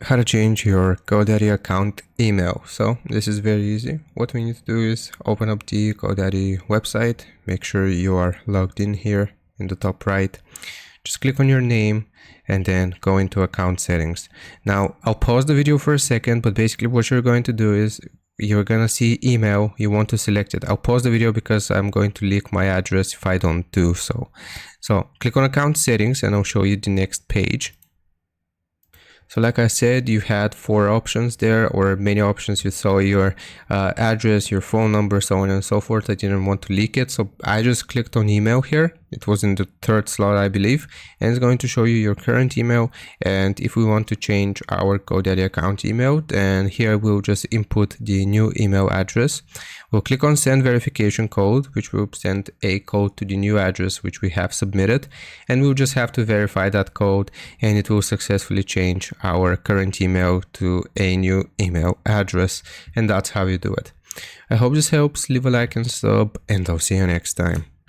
How to change your GoDaddy account email. So this is very easy. What we need to do is open up the GoDaddy website. Make sure you are logged in here in the top right. Just click on your name and then go into account settings. Now I'll pause the video for a second, but basically what you're going to do is you're gonna see email, you want to select it. I'll pause the video because I'm going to leak my address if I don't do so. So click on account settings and I'll show you the next page. So like I said, you had 4 options there, or many options. You saw your address, your phone number, so on and so forth. I didn't want to leak it, so I just clicked on email here. It was in the 3rd slot, I believe, and it's going to show you your current email. And if we want to change our GoDaddy account email, then here we'll just input the new email address. We'll click on send verification code, which will send a code to the new address which we have submitted, and we'll just have to verify that code and it will successfully change our current email to a new email address. And that's how you do it. I hope this helps. Leave a like and sub, and I'll see you next time.